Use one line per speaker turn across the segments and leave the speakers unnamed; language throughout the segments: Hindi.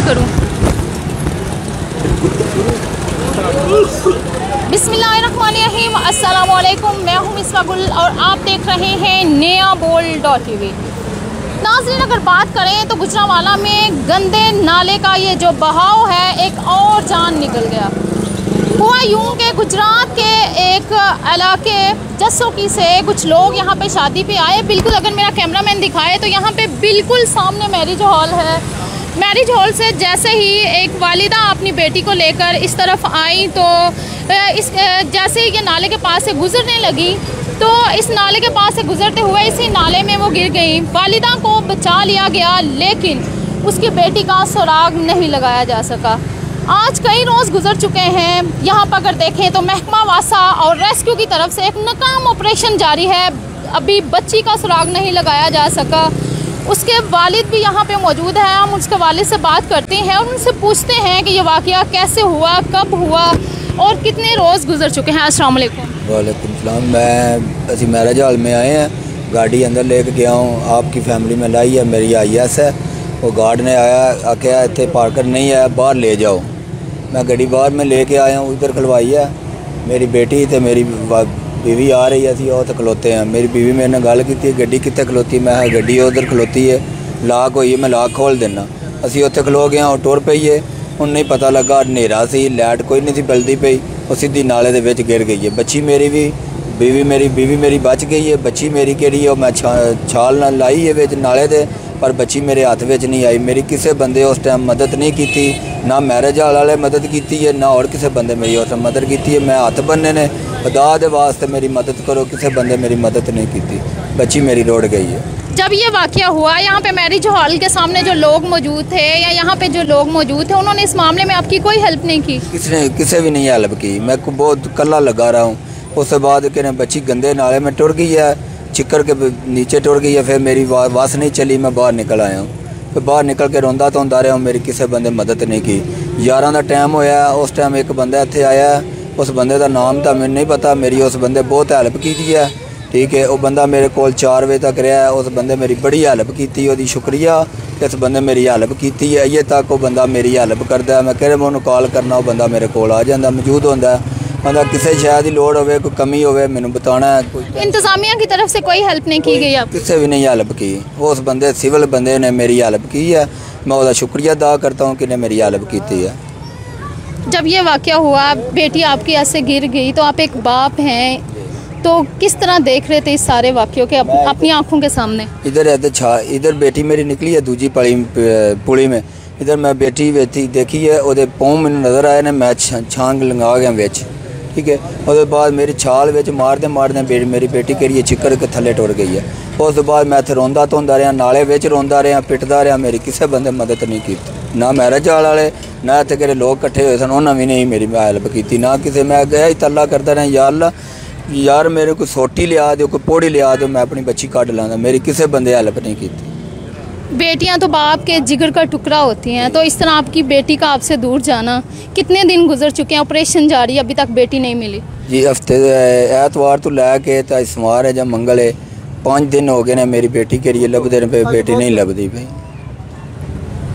करूं? बिस्मिल्लाहिर्रहमानिर्रहीम, अस्सलाम वालेकुम। मैं हूं मिसबा गुल और आप देख रहे हैं नया बोल.tv। नाज़रीन, अगर बात करें तो गुजरांवाला में गंदे नाले का ये जो बहाव है, एक और जान निकल गया। हुआ यूँ कि गुजरात के एक इलाके जसोकी से कुछ लोग यहाँ पे शादी पे आए। बिल्कुल अगर मेरा कैमरामैन दिखाए तो यहाँ पे बिल्कुल सामने मैरिज हॉल है। मैरिज हॉल से जैसे ही एक वालिदा अपनी बेटी को लेकर इस तरफ आई तो जैसे ही ये नाले के पास से गुजरने लगी तो इस नाले के पास से गुजरते हुए इसी नाले में वो गिर गई। वालिदा को बचा लिया गया लेकिन उसकी बेटी का सुराग नहीं लगाया जा सका। आज कई रोज़ गुजर चुके हैं। यहाँ पर अगर देखें तो महकमा वासा और रेस्क्यू की तरफ से एक नाकाम ऑपरेशन जारी है। अभी बच्ची का सुराग नहीं लगाया जा सका। उसके वालिद भी यहाँ पे मौजूद हैं। हम उसके वालिद से बात करते हैं और उनसे पूछते हैं कि ये वाक़या कैसे हुआ, कब हुआ और कितने रोज़ गुजर चुके हैं। अस्सलाम वालेकुम।
वालेकुम सलाम। मैं असी मैरिज हॉल में आए हैं, गाड़ी अंदर लेके गया हूँ। आपकी फैमिली में लाई है, मेरी IS है। वो गार्ड ने आया, आख्या इतने पार्कर नहीं है, बाहर ले जाओ। मैं गाड़ी बाहर में लेके आया हूँ, उधर खलवाई है। मेरी बेटी तो मेरी बीवी आ रही है, असी वो तो खलोते हैं। मेरी बीवी मेरे ने गल की, गड्डी कितने खलोती? मैं गड्डी उधर खलोती है, लाक हुई है, मैं लाक खोल देना। असी उत्थे खलो गए, और टुर पई है। उन्हें नहीं पता लगा, हनेरा सी, लाइट कोई नहीं सी बलदी पई, वो सीधी नाले दे विच गिर गई है। बच्ची मेरी भी बीवी मेरी बच गई है। बच्ची मेरी केड़ी है, मैं छाल ना लाई है विच नाले दे, पर बच्ची मेरे हाथ में नहीं आई। मेरी किसी बंदे उस टाइम मदद नहीं की, ना मैरिज हॉल वाले मदद की है, ना और किसी बंदे मेरी उस टाइम मदद की है। मैं हाथ बनने ने खुदा दे वास्ते मेरी मदद करो, किसी बंदे मेरी मदद नहीं की। बच्ची मेरी रोड़ गई है।
जब ये वाक़या हुआ, यहाँ पे मैरिज हॉल के सामने जो लोग मौजूद थे या यहाँ पे जो लोग मौजूद थे, उन्होंने इस मामले में आपकी कोई हेल्प नहीं की?
किसी भी नहीं हेल्प की। मैं बहुत कल्ला लगा रहा हूँ। उसके बाद कि बच्ची गंदे नाले में टुर गई है, चिक्कर के नीचे टुर गई है। फिर मेरी वास नहीं चली, मैं बाहर निकल आया हूँ। फिर बाहर निकल के रोंदा धोंदा रहा हूँ। मेरी किसी बंदे मदद नहीं की। 11 का टाइम होया, उस टाइम एक बंदा इत्थे आया, उस बंदे का नाम तो मैंने नहीं पता। मेरी उस बंदे बहुत हेल्प की है, ठीक है। वो बंदा मेरे को 4 बजे तक रहा है। उस बंदे मेरी बड़ी हेल्प की, वो शुक्रिया। इस बंदे मेरी हेल्प की है, अजे तक वो बंदा मेरी हेल्प करता है। मैं कह मैं उन्होंने कॉल करना, वो बंदा मेरे को आ जाता, मौजूद होता है। बंदा किसी शहर की लोड़ हो, कोई कमी हो, मैंने बताना है।
इंतजामिया की तरफ से कोई हेल्प नहीं की गई?
किसी भी नहीं हेल्प की। उस बंदे सिविल बंदे ने मेरी हेल्प की है। मैं उसका शुक्रिया अदा करता हूँ कि ने मेरी हेल्प की है।
जब ये वाक़या हुआ, बेटी आपकी ऐसे गिर गई, तो आप एक बाप हैं, तो किस तरह देख रहे थे इस सारे वाक़यों के अपनी आंखों के सामने?
इधर बेटी मेरी निकली है दूजी पुली में। इधर मैं बेटी देखी है, वो पाँव मैंने नज़र आए ने, मैं छांग लगा गया बिच, ठीक है। उसके बाद मेरी छाल विच मारदे मेरी बेटी करिए चिक्कर के थले टुर गई है। उस बाद मैं इत्थे रोंदा धोंदा रहा, नाले विच रोंदा रहा, पिटदा रहा। मेरी किसी बंदे मदद नहीं की, ना मैरिज हॉल वाले, ना इत्थे किहड़े लोग इकट्ठे होए सन, उन्होंने भी नहीं मेरी हेल्प की, ना किसी। मैं गया ही तल्ला करता रहा, यार मेरे को सोटी लिया दो, कोई पौड़ी लिया दो, मैं अपनी बच्ची कढ़ लाना। मेरी किसी बंदे हेल्प नहीं की।
बेटियां तो बाप के जिगर का टुकड़ा होती हैं, तो इस तरह आपकी बेटी का आपसे दूर जाना, कितने दिन गुजर चुके हैं, ऑपरेशन जारी, अभी तक बेटी नहीं मिली?
जी हफ्ते एतवार तो लैके तो सोमवार है, जब मंगल है, 5 दिन हो गए ने मेरी बेटी के लिए लभदे पे, बेटी नहीं लभदी भाई।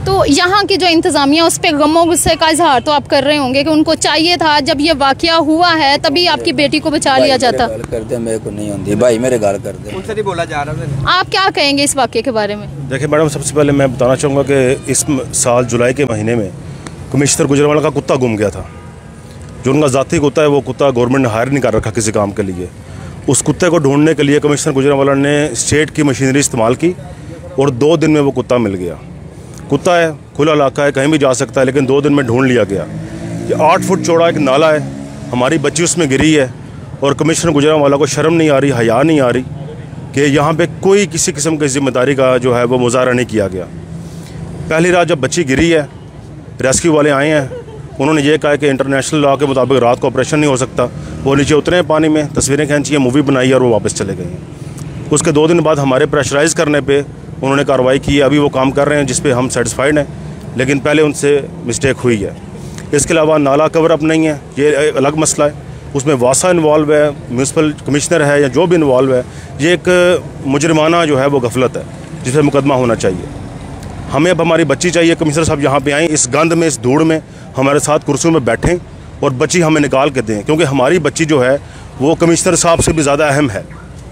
तो यहाँ की जो इंतज़ामिया, उस पर गमो गुस्से का इजहार तो आप कर रहे होंगे कि उनको चाहिए था जब ये वाक़या हुआ है तभी आपकी बेटी को बचा लिया जाता।
करते मेरे को नहीं होती भाई, मेरे गाल करते,
उनसे नहीं बोला जा रहा।
आप क्या कहेंगे इस वाक़े के बारे में?
देखिए मैडम, सबसे पहले मैं बताना चाहूँगा कि इस साल जुलाई के महीने में कमिश्नर गुजरांवाला का कुत्ता गुम गया था। जो उनका ज़ाती कुत्ता है, वो कुत्ता गवर्नमेंट ने हायर नहीं कर रखा किसी काम के लिए। उस कुत्ते को ढूंढने के लिए कमिश्नर गुजरांवाला ने स्टेट की मशीनरी इस्तेमाल की और 2 दिन में वो कुत्ता मिल गया। कुत्ता है, खुला इलाका है, कहीं भी जा सकता है, लेकिन 2 दिन में ढूंढ लिया गया। ये 8 फुट चौड़ा एक नाला है, हमारी बच्ची उसमें गिरी है और कमिश्नर गुजरांवाला को शर्म नहीं आ रही, हया नहीं आ रही कि यहाँ पे कोई किसी किस्म की जिम्मेदारी का जो है वो मुजाहरा नहीं किया गया। पहली रात जब बच्ची गिरी है, रेस्क्यू वाले आए हैं, उन्होंने ये कहा कि इंटरनेशनल लॉ के मुताबिक रात को ऑपरेशन नहीं हो सकता। वो नीचे उतरे हैं पानी में, तस्वीरें खींची हैं, मूवी बनाई और वो वापस चले गए। उसके 2 दिन बाद हमारे प्रेशराइज़ करने पर उन्होंने कार्रवाई की है। अभी वो काम कर रहे हैं जिस पे हम सेटिस्फाइड हैं, लेकिन पहले उनसे मिस्टेक हुई है। इसके अलावा नाला कवर अप नहीं है, ये अलग मसला है। उसमें वासा इन्वॉल्व है, म्यूनसिपल कमिश्नर है या जो भी इन्वॉल्व है, ये एक मुजरिमाना जो है वो गफलत है जिस पर मुकदमा होना चाहिए। हमें अब हमारी बच्ची चाहिए। कमिश्नर साहब यहाँ पे आएँ, इस गंद में, इस धूड़ में हमारे साथ कुर्सियों में बैठें और बच्ची हमें निकाल के दें, क्योंकि हमारी बच्ची जो है वो कमिश्नर साहब से भी ज़्यादा अहम है।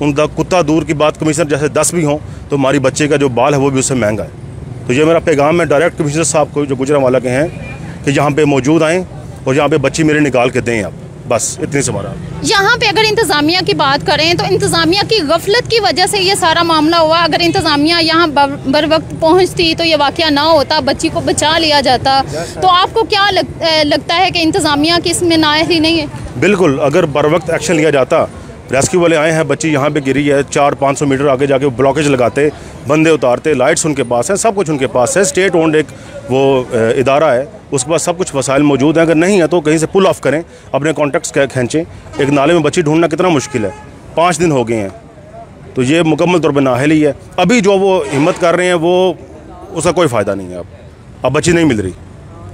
उनका कुत्ता दूर की बात, कमिश्नर जैसे 10 भी हों तो हमारी बच्चे का जो बाल है वो भी उससे महंगा है। तो ये मेरा पैगाम है डायरेक्ट कमिश्नर साहब को जो गुजरांवाला के हैं कि यहाँ पे मौजूद आएँ और यहाँ पे बच्ची मेरे निकाल के दें आप, बस इतनी से हमारा।
यहाँ पे अगर इंतज़ामिया की बात करें तो इंतज़ामिया की गफलत की वजह से ये सारा मामला हुआ। अगर इंतज़ामिया यहाँ बर वक्त पहुँचती तो ये वाक़या ना होता, बच्ची को बचा लिया जाता। तो आपको क्या लगता है कि इंतज़ामिया की इसमें नाअहली नहीं है?
बिल्कुल, अगर बर वक्त एक्शन लिया जाता। रेस्क्यू वाले आए हैं, बच्ची यहाँ पे गिरी है, 400-500 मीटर आगे जाके ब्लॉकेज लगाते, बंदे उतारते, लाइट्स उनके पास है, सब कुछ उनके पास है। स्टेट ओन्ड एक वो इदारा है, उसके पास सब कुछ वसाइल मौजूद हैं। अगर नहीं है तो कहीं से पुल ऑफ करें, अपने कॉन्टैक्ट्स खींचें। एक नाले में बच्ची ढूंढना कितना मुश्किल है, 5 दिन हो गए हैं, तो ये मुकम्मल तौर पर नाअहली है। अभी जो वो हिम्मत कर रहे हैं वो उसका कोई फ़ायदा नहीं है। अब बच्ची नहीं मिल रही,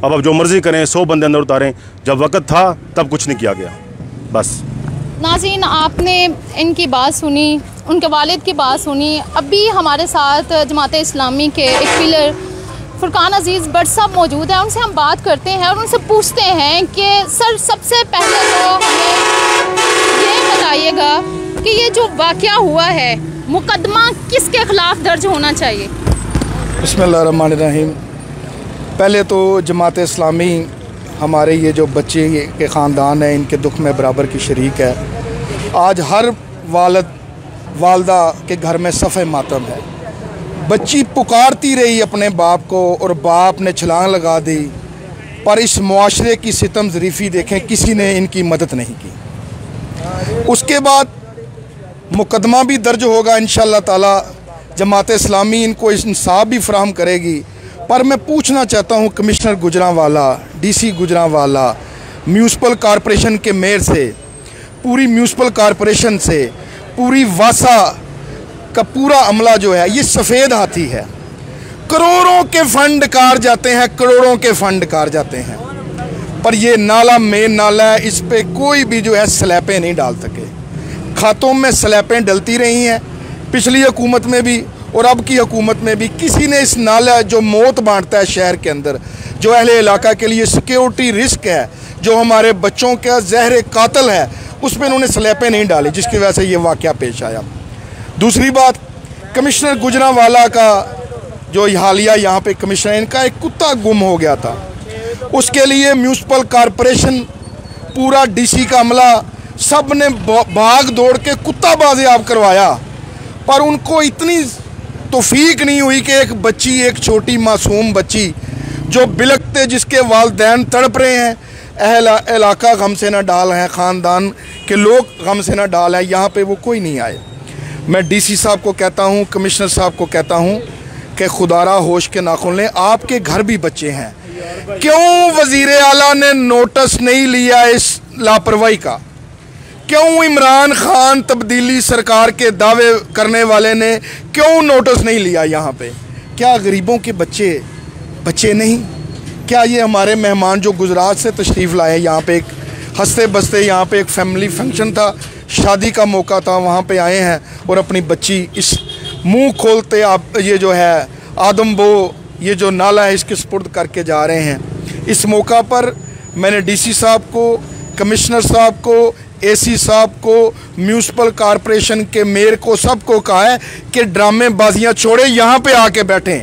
अब जो मर्ज़ी करें, 100 बंदे अंदर उतारें। जब वक्त था तब कुछ नहीं किया गया। बस
नाज़रीन, आपने इनकी बात सुनी, उनके वालिद की बात सुनी। अभी हमारे साथ जमात-ए इस्लामी के एक पिलर फुरकान अजीज़ भट्ट साहब मौजूद हैं। उनसे हम बात करते हैं और उनसे पूछते हैं कि सर, सबसे पहले तो हमें ये बताइएगा कि ये जो वाक़या हुआ है, मुकदमा किसके ख़िलाफ़ दर्ज होना चाहिए?
बिस्मिल्लाहिर्रहमानिर्रहीम। पहले तो जमात इस्लामी हमारे ये जो बच्चे के ख़ानदान है, इनके दुख में बराबर की शरीक है। आज हर वालदा के घर में सफ़े मातम है। बच्ची पुकारती रही अपने बाप को और बाप ने छलांग लगा दी, पर इस मुआशरे की सितम ज़रीफ़ी देखें, किसी ने इनकी मदद नहीं की। उसके बाद मुकदमा भी दर्ज होगा इंशाअल्लाह ताला। जमात इस्लामी इनको इंसाफ भी फराहम करेगी। पर मैं पूछना चाहता हूँ commissioner Gujranwala, DC Gujranwala, municipal corporation के मेयर से, पूरी म्यूनसिपल कॉरपोरेशन से, पूरी वासा का पूरा अमला जो है ये सफ़ेद हाथी है। करोड़ों के फंड कार जाते हैं, करोड़ों के फंड कार जाते हैं, पर ये नाला मेन नाला है, इस पे कोई भी जो है स्लैपें नहीं डाल सके। खातों में स्लैपें डलती रही हैं, पिछली हुकूमत में भी और अब की हुकूमत में भी। किसी ने इस नाला जो मौत बांटता है शहर के अंदर, जो अहले इलाका के लिए सिक्योरिटी रिस्क है, जो हमारे बच्चों का जहर कातिल है, उस पर उन्होंने स्लैपें नहीं डाली, जिसकी वजह से ये वाक़या पेश आया। दूसरी बात, कमिश्नर गुजरांवाला का जो हालिया यहाँ पे कमिश्नर, इनका एक कुत्ता गुम हो गया था। उसके लिए म्यूनसिपल कॉरपोरेशन, पूरा डीसी का अमला, सब ने भाग दौड़ के कुत्ता बाजियाब करवाया, पर उनको इतनी तौफीक नहीं हुई कि एक बच्ची, एक छोटी मासूम बच्ची जो बिलखते, जिसके वालिदैन तड़प रहे हैं, अहल इलाका गम से न डाल हैं, ख़ानदान के लोग गम से न डाल हैं, यहाँ पे वो कोई नहीं आए। मैं डीसी साहब को कहता हूँ, कमिश्नर साहब को कहता हूँ कि खुदारा होश के नाखुन लें, आपके घर भी बच्चे हैं। क्यों वज़ीर आला ने नोटिस नहीं लिया इस लापरवाही का? क्यों इमरान खान तब्दीली सरकार के दावे करने वाले ने क्यों नोटिस नहीं लिया यहाँ पे? क्या गरीबों के बच्चे नहीं? क्या ये हमारे मेहमान जो गुजरात से तशरीफ़ लाए यहाँ पे, एक हंसते बसते, यहाँ पे एक फैमिली फंक्शन था, शादी का मौका था, वहाँ पे आए हैं और अपनी बच्ची इस मुंह खोलते आप ये जो है आदमबो, ये जो नाला है, इसके सुपुर्द करके जा रहे हैं। इस मौका पर मैंने डीसी साहब को, कमिश्नर साहब को, एसी साहब को, म्यूनसिपल कॉरपोरेशन के मेयर को, सबको कहा है कि ड्रामेबाजियाँ छोड़े, यहाँ पे आके बैठें।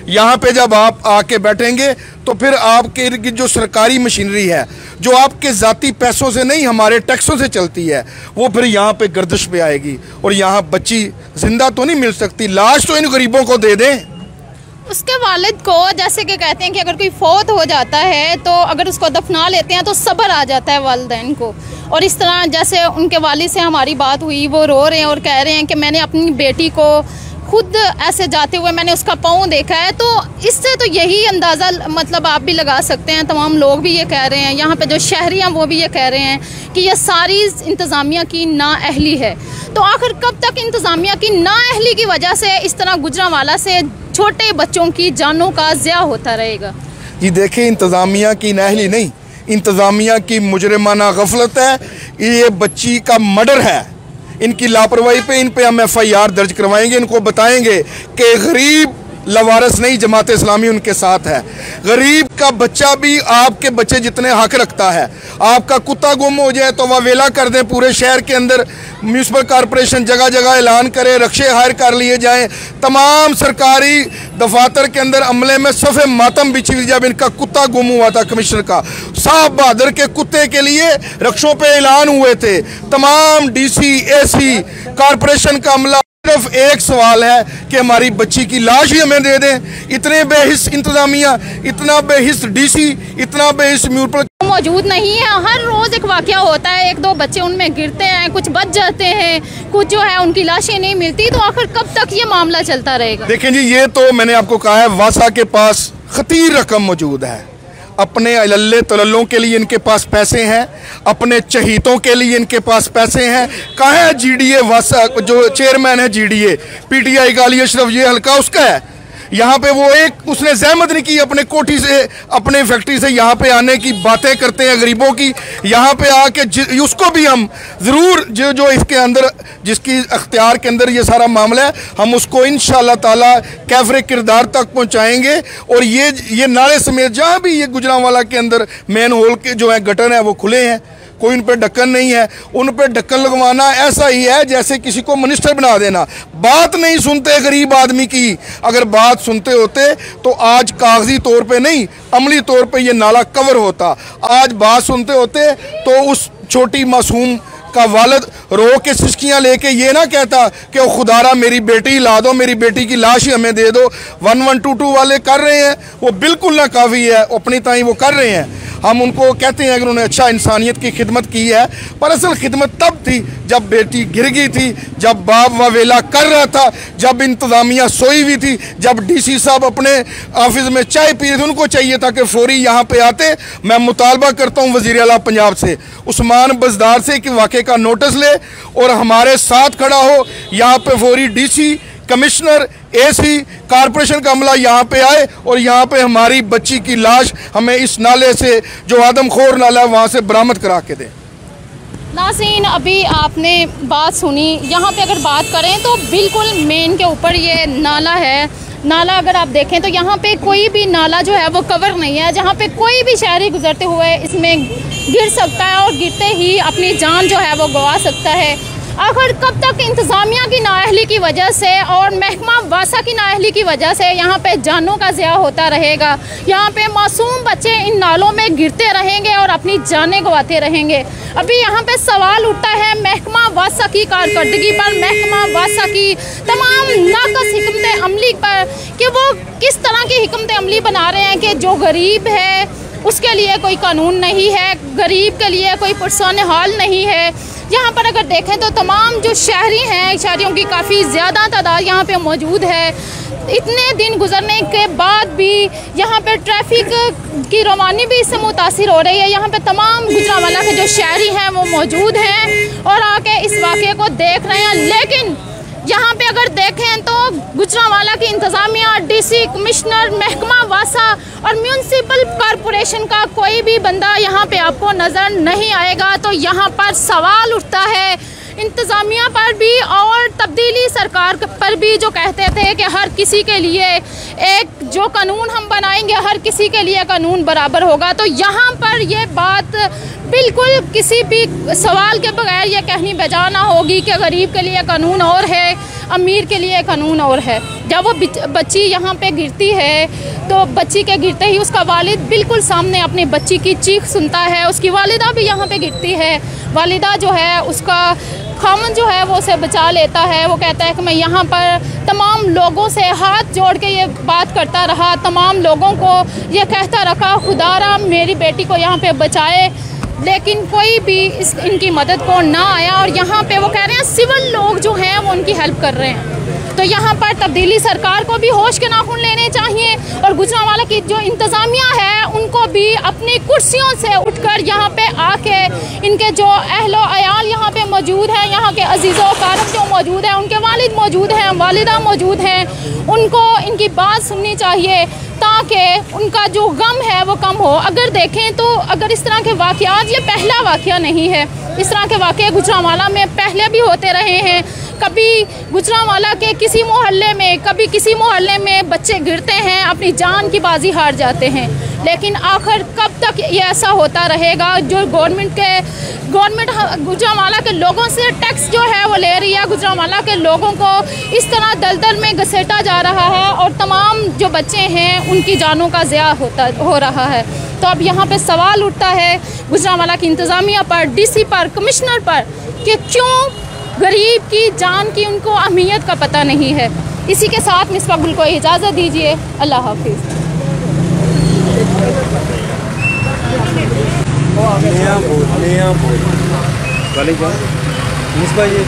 यहाँ पे जब आप आके बैठेंगे तो फिर आपके इर्द गिर्द जो सरकारी मशीनरी है, जो आपके ज़ाती पैसों से नहीं, हमारे टैक्सों से चलती है, वो फिर यहाँ पे गर्दिश पे आएगी और यहाँ बच्ची जिंदा तो नहीं मिल सकती। लाश तो इन गरीबों को दे दें।
उसके वालिद को, जैसे कि कहते हैं कि अगर कोई फौत हो जाता है तो अगर उसको दफना लेते हैं तो सब्र आ जाता है वालिदैन को, और इस तरह जैसे उनके वालिद से हमारी बात हुई, वो रो रहे हैं और कह रहे हैं कि मैंने अपनी बेटी को खुद ऐसे जाते हुए मैंने उसका पाँव देखा है। तो इससे तो यही अंदाज़ा मतलब आप भी लगा सकते हैं, तमाम लोग भी ये कह रहे हैं, यहाँ पे जो शहरी हैं वो भी ये कह रहे हैं कि ये सारी इंतज़ामिया की नाअहली है। तो आखिर कब तक इंतज़ामिया की नाअहली की वजह से इस तरह गुजरांवाला से छोटे बच्चों की जानों का ज़िया होता रहेगा?
जी देखिए, इंतज़ामिया की नाअहली नहीं, इंतज़ामिया की मुजरिमाना गफलत है। ये बच्ची का मर्डर है। इनकी लापरवाही पे इन पे हम FIR दर्ज करवाएंगे। इनको बताएंगे कि गरीब लवारस नहीं, जमात इस्लामी उनके साथ है। गरीब का बच्चा भी आपके बच्चे जितने हक रखता है। आपका कुत्ता गुम हो जाए तो वह वेला कर दें, पूरे शहर के अंदर म्यूनसिपल कॉरपोरेशन जगह जगह ऐलान करे, रक्षे हायर कर लिए जाएं। तमाम सरकारी दफातर के अंदर अमले में सफ़े मातम बिछी हुई। जब इनका कुत्ता गुम हुआ था कमिश्नर का, साहब बहादुर के कुत्ते के लिए रक्षों पे ऐलान हुए थे। तमाम DC AC कॉरपोरेशन का अमला, सिर्फ एक सवाल है कि हमारी बच्ची की लाश ही हमें दे दें। इतने बेहिस इंतजामिया, इतना बेहिस DC, इतना बेहिस म्यूनसिपल
मौजूद नहीं है। हर रोज़ एक वाक़या होता है, 1-2 बच्चे उनमें गिरते हैं, कुछ बच जाते हैं, कुछ जो है उनकी लाशें नहीं मिलती। तो आखिर कब तक ये मामला चलता रहेगा?
देखें जी, ये तो मैंने आपको कहा है, वासा के पास खतीर रकम मौजूद है। अपने अल्ले तलल्लों के लिए इनके पास पैसे हैं, अपने चहीतों के लिए इनके पास पैसे हैं। कहाँ है GDA वासा, जो चेयरमैन है GDA PTI गाली अशरफ, ये हल्का उसका है। यहाँ पे वो एक उसने जहमत नहीं की अपने कोठी से, अपने फैक्ट्री से यहाँ पे आने की बातें करते हैं गरीबों की। यहाँ पे आके उसको भी हम ज़रूर जो इसके अंदर, जिसकी अख्तियार के अंदर ये सारा मामला है, हम उसको इंशाअल्लाह ताला कैफरे किरदार तक पहुँचाएँगे। और ये नाले समेत जहाँ भी ये गुजरांवाला के अंदर मेन होल के जो है गटर हैं वो खुले हैं, कोई उन पर ढक्कन नहीं है। उन पर ढक्कन लगवाना ऐसा ही है जैसे किसी को मिनिस्टर बना देना। बात नहीं सुनते गरीब आदमी की। अगर बात सुनते होते तो आज कागजी तौर पे नहीं, अमली तौर पे ये नाला कवर होता। आज बात सुनते होते तो उस छोटी मासूम का वालिद रो के सिसकियाँ लेके ये ना कहता कि ओ खुदारा मेरी बेटी ला दो, मेरी बेटी की लाश ही हमें दे दो। 1122 वाले कर रहे हैं, वो बिल्कुल ना काफ़ी है, अपनी ताई वो कर रहे हैं। हम उनको कहते हैं कि उन्होंने अच्छा इंसानियत की खिदमत की है, पर असल खिदमत तब थी जब बेटी गिर गई थी, जब बाप ववेला कर रहा था, जब इंतज़ामिया सोई हुई थी, जब DC साहब अपने ऑफिस में चाय पी रहे थे। उनको चाहिए था कि फौरी यहाँ पे आते। मैं मुतालबा करता हूँ वज़ीर आला पंजाब से, उस्मान बज़दार से, कि वाक़े का नोटिस ले और हमारे साथ खड़ा हो। यहाँ पे फौरी DC, कमिश्नर, AC, कॉरपोरेशन का अमला यहाँ पे आए और यहाँ पे हमारी बच्ची की लाश हमें इस नाले से, जो आदमखोर नाला है, वहाँ से बरामद करा के दें।
नाज़रीन, अभी आपने बात सुनी। यहाँ पे अगर बात करें तो बिल्कुल मेन के ऊपर ये नाला है। नाला अगर आप देखें तो यहाँ पे कोई भी नाला जो है वो कवर नहीं है, जहाँ पे कोई भी शहरी गुजरते हुए इसमें गिर सकता है और गिरते ही अपनी जान जो है वो गंवा सकता है। आखिर कब तक इंतज़ामिया की नाअहली की वजह से और महकमा वासा की नाअहली की वजह से यहाँ पे जानों का ज़िया होता रहेगा? यहाँ पे मासूम बच्चे इन नालों में गिरते रहेंगे और अपनी जानें गंवाते रहेंगे। अभी यहाँ पे सवाल उठता है महकमा वासा की कारकर्दगी पर, महकमा वासा की तमाम नाकस हिकमत अमली पर, कि वो किस तरह की हिकमत अमली बना रहे हैं कि जो गरीब है उसके लिए कोई कानून नहीं है, गरीब के लिए कोई पुरसान हाल नहीं है। यहाँ पर अगर देखें तो तमाम जो शहरी हैं, शहरियों की काफ़ी ज़्यादा तादाद यहाँ पे मौजूद है। इतने दिन गुजरने के बाद भी यहाँ पर ट्रैफिक की रवानी भी इससे मुतासिर हो रही है। यहाँ पे तमाम गुजरांवाला के जो शहरी हैं वो मौजूद हैं और आके इस वाक़े को देख रहे हैं। लेकिन यहाँ पे अगर देखें तो गुजरांवाला की इंतज़ामिया, DC, कमिश्नर, महकमा वासा और म्यूनसिपल कॉरपोरेशन का कोई भी बंदा यहाँ पे आपको नज़र नहीं आएगा। तो यहाँ पर सवाल उठता है इंतज़ामिया पर भी और तब्दीली सरकार पर भी, जो कहते थे कि हर किसी के लिए एक जो कानून हम बनाएंगे हर किसी के लिए कानून बराबर होगा। तो यहाँ पर ये बात बिल्कुल किसी भी सवाल के बगैर ये कहनी बेजा ना होगी कि गरीब के लिए कानून और है, अमीर के लिए कानून और है। जब वो बच्ची यहाँ पे गिरती है तो बच्ची के गिरते ही उसका वालिद बिल्कुल सामने अपनी बच्ची की चीख सुनता है। उसकी वालिदा भी यहाँ पे गिरती है। वालिदा जो है उसका खामन जो है वो उसे बचा लेता है। वो कहता है कि मैं यहाँ पर तमाम लोगों से हाथ जोड़ के ये बात करता रहा, तमाम लोगों को ये कहता रखा खुदारा मेरी बेटी को यहाँ पे बचाए, लेकिन कोई भी इनकी मदद को ना आया। और यहाँ पे वो कह रहे हैं सिविल लोग जो हैं वो उनकी हेल्प कर रहे हैं। तो यहाँ पर तब्दीली सरकार को भी होश के नाखून लेने चाहिए और गुजरांवाला की जो इंतज़ामिया है उनको भी अपनी कुर्सियों से उठकर यहाँ पे आके इनके जो अहलो अयाल यहाँ पे मौजूद हैं, यहाँ के अजीज़ो कारब जो मौजूद हैं, उनके वालिद मौजूद हैं, वालिदा मौजूद हैं, उनको इनकी बात सुननी चाहिए ताकि उनका जो गम है वो कम हो। अगर देखें तो अगर इस तरह के वाक़यात, ये पहला वाक़या नहीं है, इस तरह के वाक़े गुजरांवाला में पहले भी होते रहे हैं। कभी गुजरांवाला के किसी मोहल्ले में, कभी किसी मोहल्ले में बच्चे गिरते हैं, अपनी जान की बाजी हार जाते हैं। लेकिन आखिर कब तक ये ऐसा होता रहेगा? जो गवर्नमेंट गुजरांवाला के लोगों से टैक्स जो है वो ले रही है, गुजरांवाला के लोगों को इस तरह दलदल में घसीटा जा रहा है और तमाम जो बच्चे हैं उनकी जानों का ज़िया हो रहा है। तो अब यहाँ पे सवाल उठता है गुजरांवाला की इंतज़ामिया पर, डीसी पर, कमिश्नर पर कि क्यों गरीब की जान की उनको अहमियत का पता नहीं है। इसी के साथ मिसबा गुल को इजाज़त दीजिए। अल्लाह हाफिज़।
मिसबा ये